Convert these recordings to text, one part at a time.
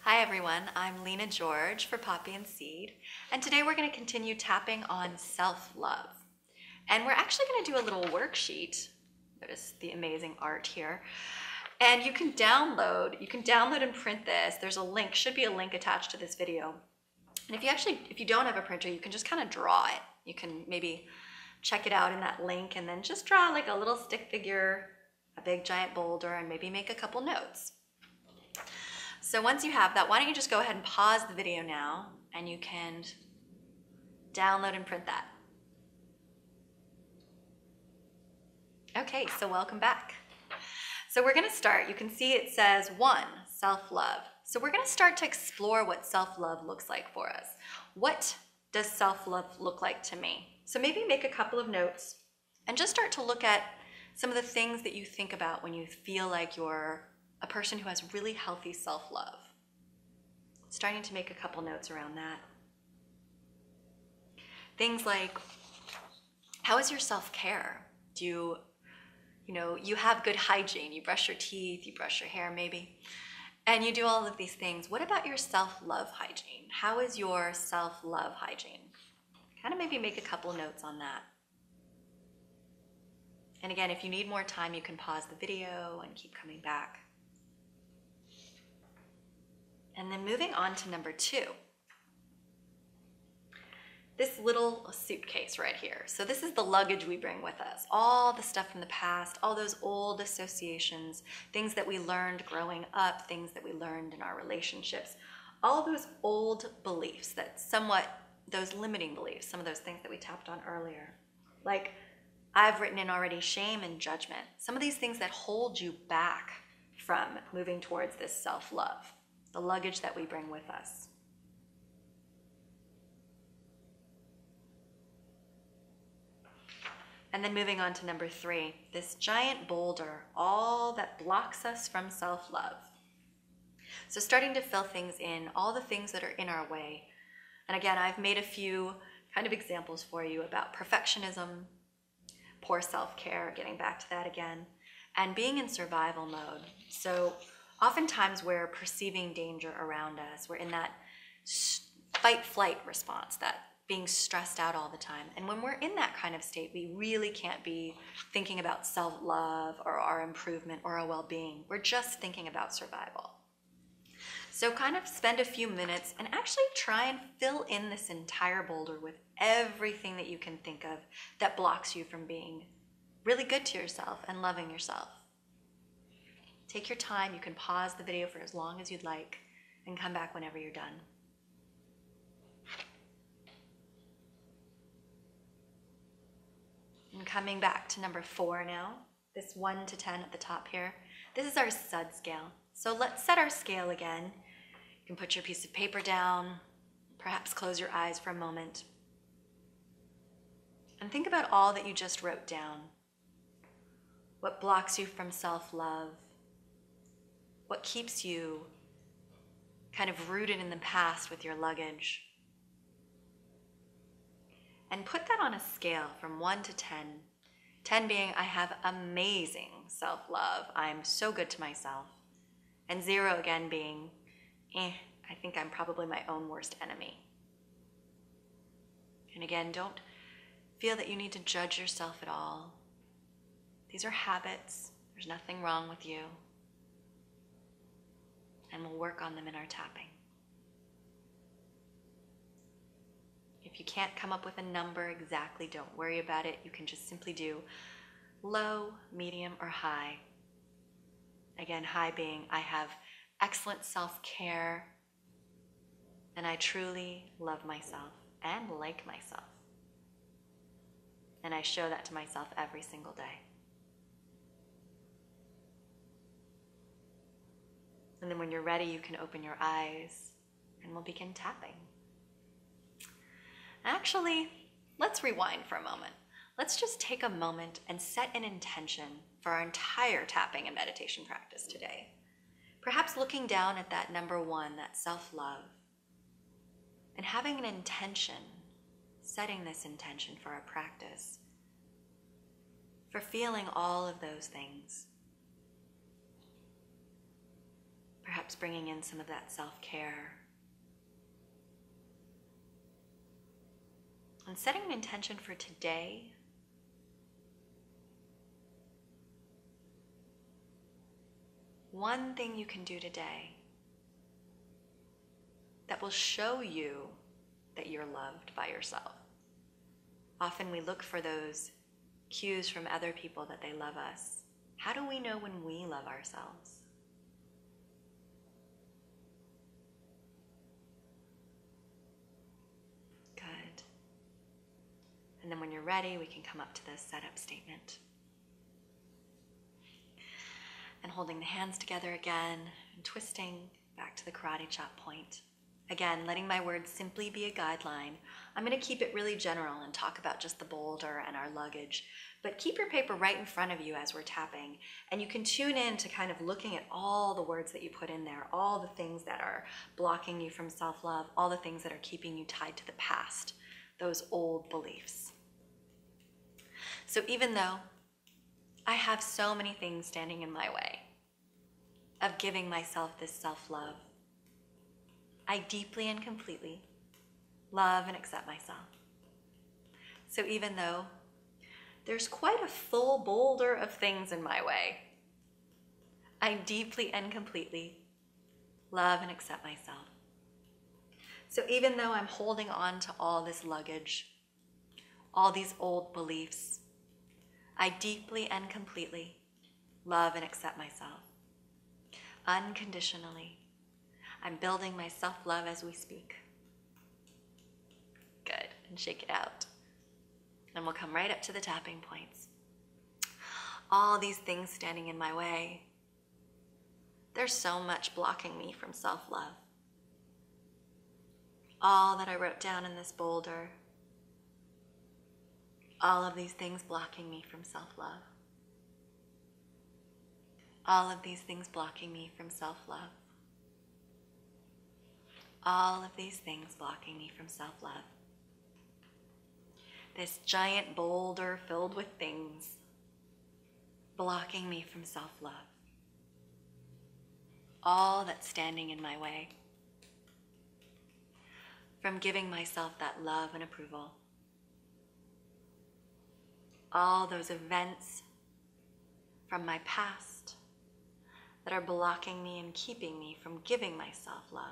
Hi everyone, I'm Lena George for Poppy and Seed, and today we're going to continue tapping on self-love. And we're actually going to do a little worksheet. Notice the amazing art here. And you can download and print this. There's a link, should be a link attached to this video. And if you don't have a printer, you can just kind of draw it. You can maybe check it out in that link and then just draw like a little stick figure, a big giant boulder, and maybe make a couple notes. So once you have that, why don't you just go ahead and pause the video now and you can download and print that. Okay, so welcome back. So we're going to start. You can see it says 1, self-love. So we're going to start to explore what self-love looks like for us. What does self-love look like to me? So maybe make a couple of notes and just start to look at some of the things that you think about when you feel like you're a person who has really healthy self-love. Starting to make a couple notes around that. Things like, how is your self-care? Do you have good hygiene? You brush your teeth, you brush your hair maybe, and you do all of these things. What about your self-love hygiene? How is your self-love hygiene? Kind of maybe make a couple notes on that. And again, if you need more time, you can pause the video and keep coming back. And then moving on to number 2. This little suitcase right here. So this is the luggage we bring with us. All the stuff from the past, all those old associations, things that we learned growing up, things that we learned in our relationships, all those old beliefs those limiting beliefs, some of those things that we tapped on earlier. Like I've written in already shame and judgment. Some of these things that hold you back from moving towards this self-love. The luggage that we bring with us. And then moving on to number 3, this giant boulder, all that blocks us from self-love. So starting to fill things in, all the things that are in our way. And again, I've made a few kind of examples for you about perfectionism, poor self-care, getting back to that again, and being in survival mode. So oftentimes we're perceiving danger around us. We're in that fight-flight response, that being stressed out all the time. And when we're in that kind of state, we really can't be thinking about self-love or our improvement or our well-being. We're just thinking about survival. So kind of spend a few minutes and actually try and fill in this entire boulder with everything that you can think of that blocks you from being really good to yourself and loving yourself. Take your time. You can pause the video for as long as you'd like and come back whenever you're done. And coming back to number 4 now, this 1 to 10 at the top here. This is our SUD scale. So let's set our scale again. You can put your piece of paper down, perhaps close your eyes for a moment. And think about all that you just wrote down. What blocks you from self-love? What keeps you kind of rooted in the past with your luggage? And put that on a scale from 1 to 10. 10 being, I have amazing self-love. I'm so good to myself. And 0 again being, I think I'm probably my own worst enemy. And again, don't feel that you need to judge yourself at all. These are habits. There's nothing wrong with you. And we'll work on them in our tapping. If you can't come up with a number exactly, don't worry about it. You can just simply do low, medium, or high. Again, high being, I have excellent self-care, and I truly love myself and like myself. And I show that to myself every single day. And then when you're ready, you can open your eyes and we'll begin tapping. Actually, let's rewind for a moment. Let's just take a moment and set an intention for our entire tapping and meditation practice today. Perhaps looking down at that number 1, that self-love, and having an intention, setting this intention for our practice, for feeling all of those things. perhaps bringing in some of that self-care. And setting an intention for today. One thing you can do today that will show you that you're loved by yourself. Often we look for those cues from other people that they love us. How do we know when we love ourselves? Good. And then when you're ready, we can come up to the setup statement. And holding the hands together again and twisting back to the karate chop point. Again, letting my words simply be a guideline. I'm going to keep it really general and talk about just the boulder and our luggage. But keep your paper right in front of you as we're tapping. And you can tune in to kind of looking at all the words that you put in there, all the things that are blocking you from self-love, all the things that are keeping you tied to the past, those old beliefs. So even though I have so many things standing in my way of giving myself this self-love, I deeply and completely love and accept myself. So even though there's quite a full boulder of things in my way, I deeply and completely love and accept myself. So even though I'm holding on to all this luggage, all these old beliefs, I deeply and completely love and accept myself. Unconditionally. I'm building my self-love as we speak. Good. And shake it out. And we'll come right up to the tapping points. All these things standing in my way. There's so much blocking me from self-love. All that I wrote down in this boulder. All of these things blocking me from self-love. All of these things blocking me from self-love. All of these things blocking me from self-love. This giant boulder filled with things blocking me from self-love. All that's standing in my way from giving myself that love and approval. All those events from my past that are blocking me and keeping me from giving myself love.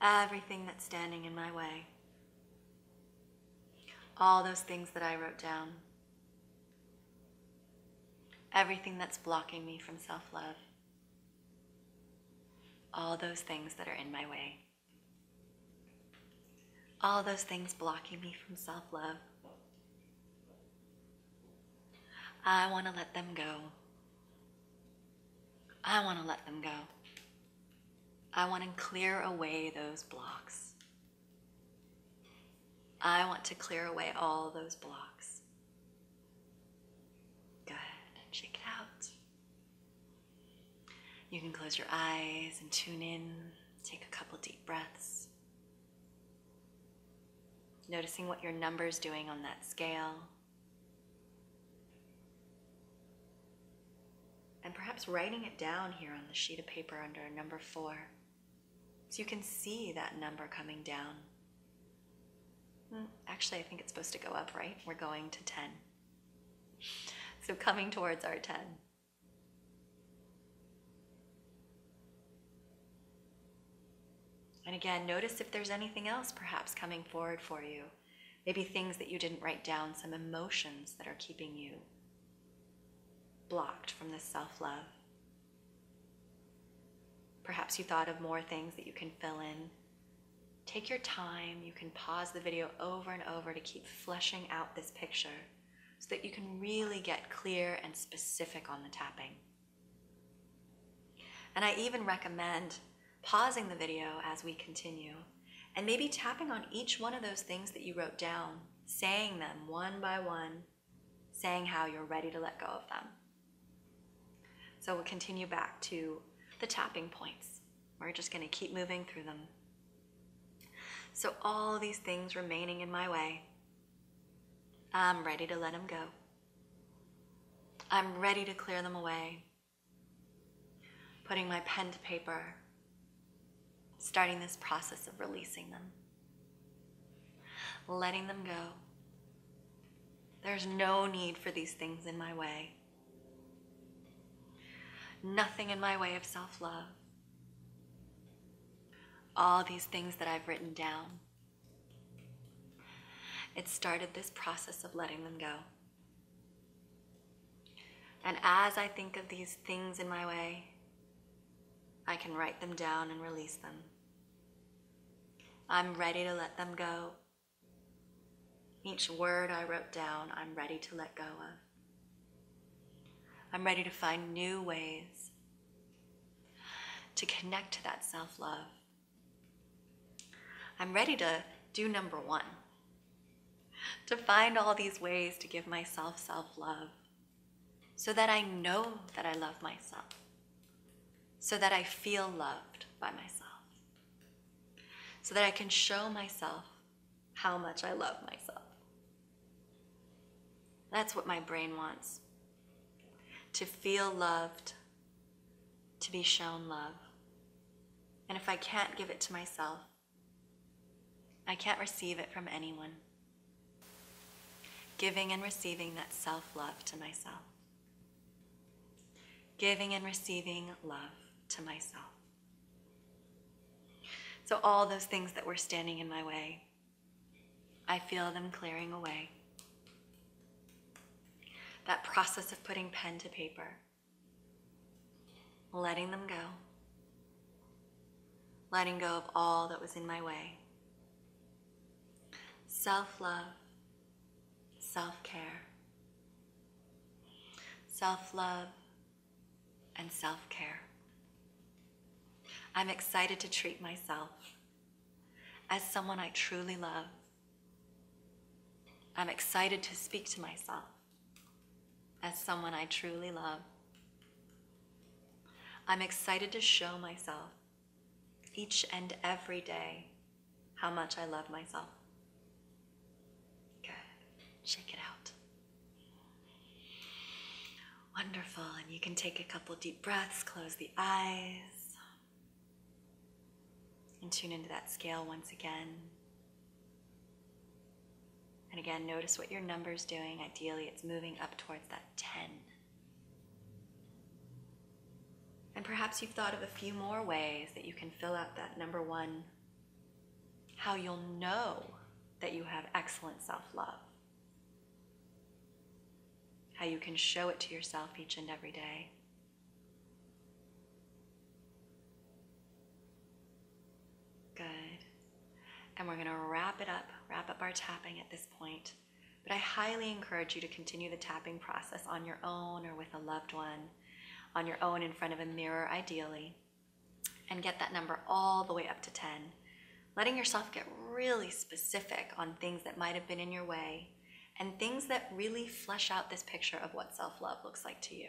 Everything that's standing in my way. All those things that I wrote down. Everything that's blocking me from self-love. All those things that are in my way. All those things blocking me from self-love. I want to let them go. I want to let them go. I want to clear away those blocks. I want to clear away all those blocks. Good. And shake it out. You can close your eyes and tune in. Take a couple deep breaths. Noticing what your number's doing on that scale. And perhaps writing it down here on the sheet of paper under number 4. So you can see that number coming down. Actually, I think it's supposed to go up, right? We're going to 10. So coming towards our 10. And again, notice if there's anything else perhaps coming forward for you. Maybe things that you didn't write down, some emotions that are keeping you blocked from this self-love. Perhaps you thought of more things that you can fill in. Take your time. You can pause the video over and over to keep fleshing out this picture so that you can really get clear and specific on the tapping. And I even recommend pausing the video as we continue and maybe tapping on each one of those things that you wrote down, saying them one by one, saying how you're ready to let go of them. So we'll continue back to the tapping points. We're just going to keep moving through them. So all these things remaining in my way, I'm ready to let them go. I'm ready to clear them away. putting my pen to paper, starting this process of releasing them, letting them go. There's no need for these things in my way. Nothing in my way of self-love. All these things that I've written down. It started this process of letting them go. And as I think of these things in my way, I can write them down and release them. I'm ready to let them go. Each word I wrote down, I'm ready to let go of. I'm ready to find new ways to connect to that self-love. I'm ready to do number one, to find all these ways to give myself self-love so that I know that I love myself, so that I feel loved by myself, so that I can show myself how much I love myself. That's what my brain wants. To feel loved, to be shown love. And if I can't give it to myself, I can't receive it from anyone. Giving and receiving that self-love to myself. Giving and receiving love to myself. So all those things that were standing in my way, I feel them clearing away. That process of putting pen to paper, letting them go, letting go of all that was in my way. Self-love, self-care, self-love, and self-care. I'm excited to treat myself as someone I truly love. I'm excited to speak to myself as someone I truly love. I'm excited to show myself each and every day how much I love myself. Good. Shake it out. Wonderful. And you can take a couple deep breaths, close the eyes, and tune into that scale once again. And again, notice what your number's doing. Ideally, it's moving up towards that 10. And perhaps you've thought of a few more ways that you can fill out that number one, how you'll know that you have excellent self-love, how you can show it to yourself each and every day. Good. And we're going to wrap up our tapping at this point. But I highly encourage you to continue the tapping process on your own or with a loved one, on your own in front of a mirror ideally, and get that number all the way up to 10. Letting yourself get really specific on things that might have been in your way and things that really flesh out this picture of what self-love looks like to you.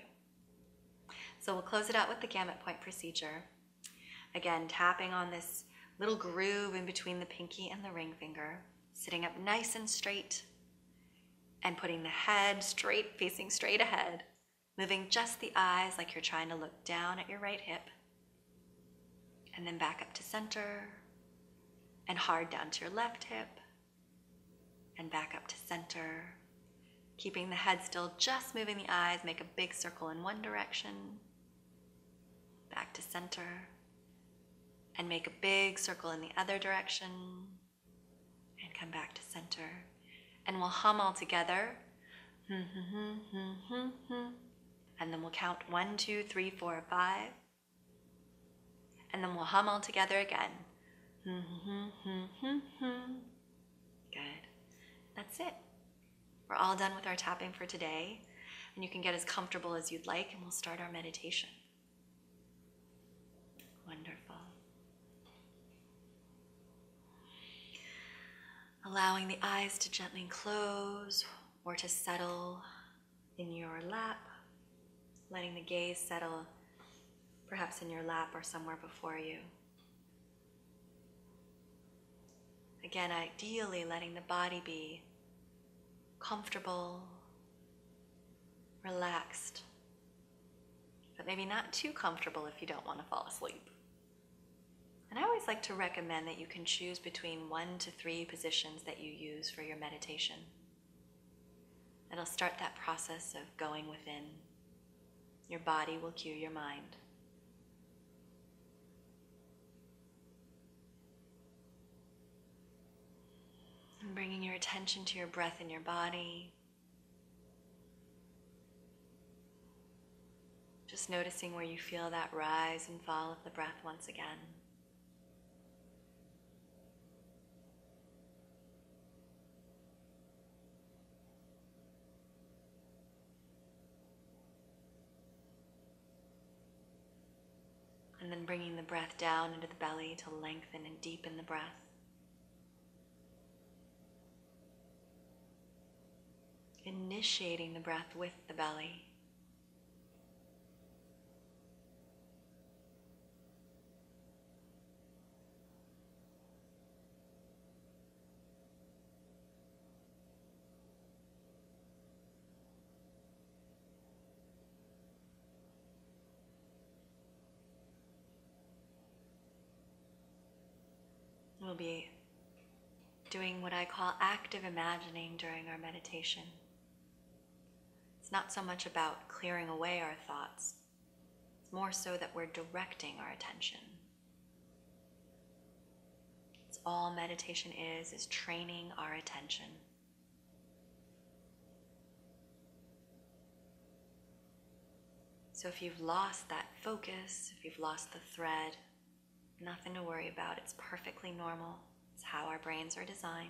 So we'll close it out with the gamut point procedure. Again, tapping on this little groove in between the pinky and the ring finger, sitting up nice and straight, and putting the head straight, facing straight ahead, moving just the eyes like you're trying to look down at your right hip, and then back up to center, and hard down to your left hip, and back up to center, keeping the head still, just moving the eyes, make a big circle in one direction, back to center, and make a big circle in the other direction, and come back to center. And we'll hum all together. And then we'll count 1, 2, 3, 4, 5. And then we'll hum all together again. Good. That's it. We're all done with our tapping for today. And you can get as comfortable as you'd like, and we'll start our meditation. Wonderful. Allowing the eyes to gently close or to settle in your lap, letting the gaze settle perhaps in your lap or somewhere before you. Again, ideally letting the body be comfortable, relaxed, but maybe not too comfortable if you don't want to fall asleep. And I always like to recommend that you can choose between 1 to 3 positions that you use for your meditation. It'll start that process of going within. Your body will cue your mind. And bringing your attention to your breath in your body. Just noticing where you feel that rise and fall of the breath once again. And then bringing the breath down into the belly to lengthen and deepen the breath. Initiating the breath with the belly. We'll be doing what I call active imagining during our meditation. It's not so much about clearing away our thoughts. It's more so that we're directing our attention. It's all meditation is training our attention. So if you've lost that focus, if you've lost the thread, nothing to worry about. It's perfectly normal. It's how our brains are designed.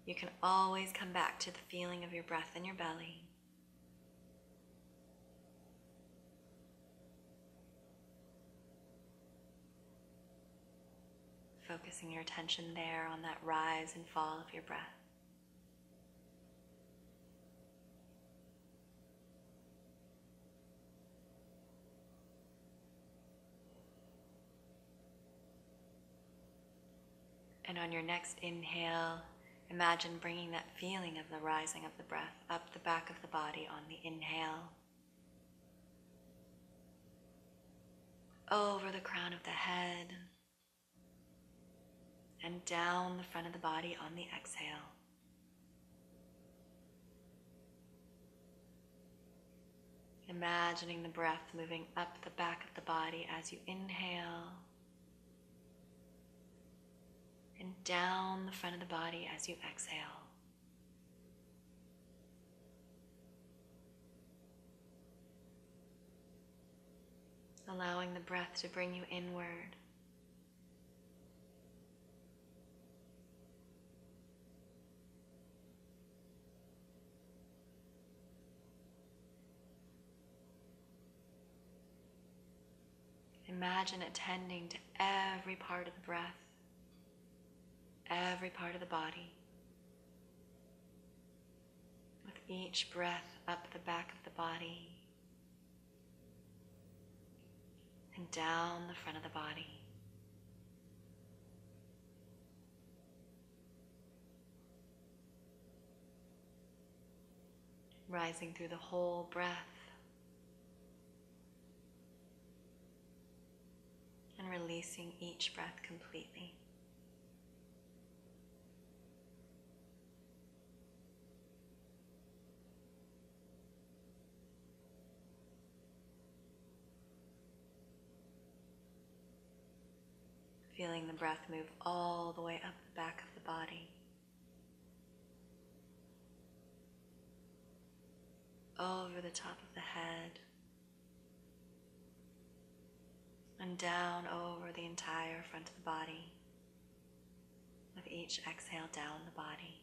You can always come back to the feeling of your breath in your belly. Focusing your attention there on that rise and fall of your breath. And on your next inhale, imagine bringing that feeling of the rising of the breath up the back of the body on the inhale, over the crown of the head, and down the front of the body on the exhale. Imagining the breath moving up the back of the body as you inhale, and down the front of the body as you exhale. Allowing the breath to bring you inward. Imagine attending to every part of the breath, every part of the body. With each breath up the back of the body and down the front of the body. Rising through the whole breath and releasing each breath completely. Feeling the breath move all the way up the back of the body, over the top of the head, and down over the entire front of the body, with each exhale down the body.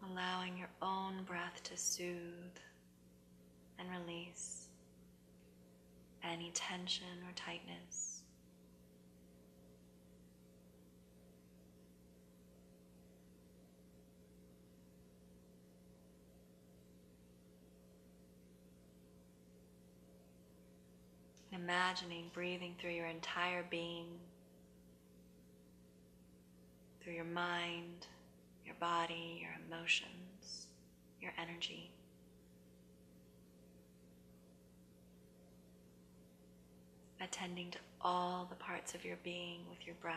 Allowing your own breath to soothe and release any tension or tightness. Imagining breathing through your entire being, through your mind, your body, your emotions, your energy. Attending to all the parts of your being with your breath.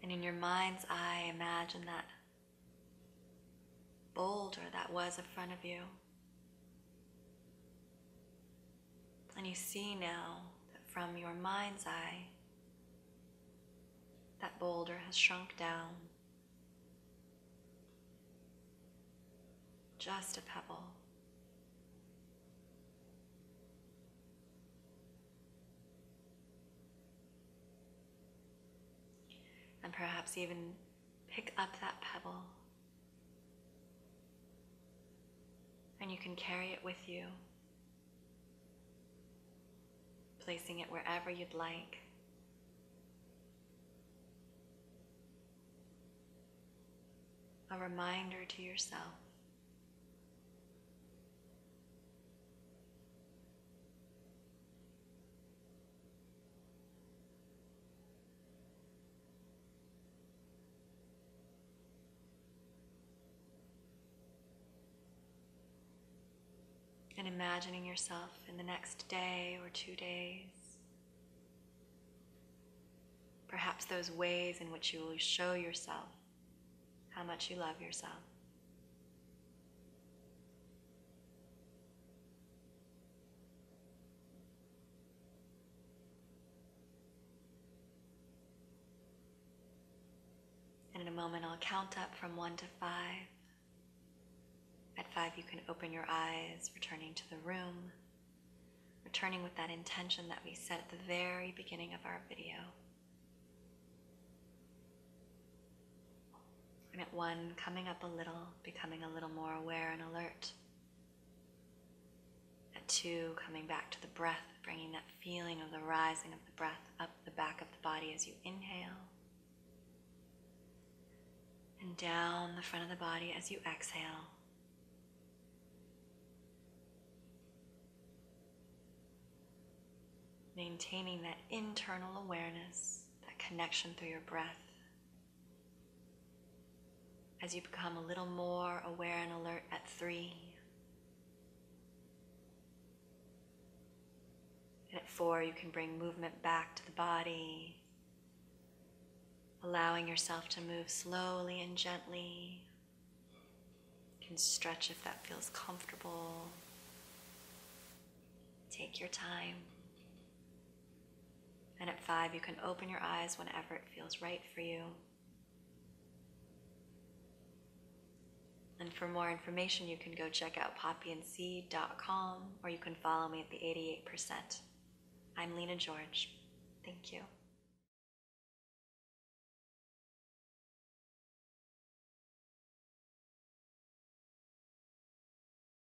And in your mind's eye, imagine that boulder that was in front of you. And you see now that from your mind's eye, that boulder has shrunk down. Just a pebble. And perhaps even pick up that pebble. And you can carry it with you, placing it wherever you'd like. A reminder to yourself and imagining yourself in the next day or 2 days. Perhaps those ways in which you will show yourself how much you love yourself. And in a moment, I'll count up from 1 to 5. At 5, you can open your eyes, returning to the room, returning with that intention that we set at the very beginning of our video. And at 1, coming up a little, becoming a little more aware and alert. At 2, coming back to the breath, bringing that feeling of the rising of the breath up the back of the body as you inhale. And down the front of the body as you exhale. Maintaining that internal awareness, that connection through your breath. As you become a little more aware and alert at 3. And at 4, you can bring movement back to the body, allowing yourself to move slowly and gently. You can stretch if that feels comfortable. Take your time. And at 5, you can open your eyes whenever it feels right for you. And for more information, you can go check out poppyandseed.com, or you can follow me at the 88%. I'm Lena George. Thank you.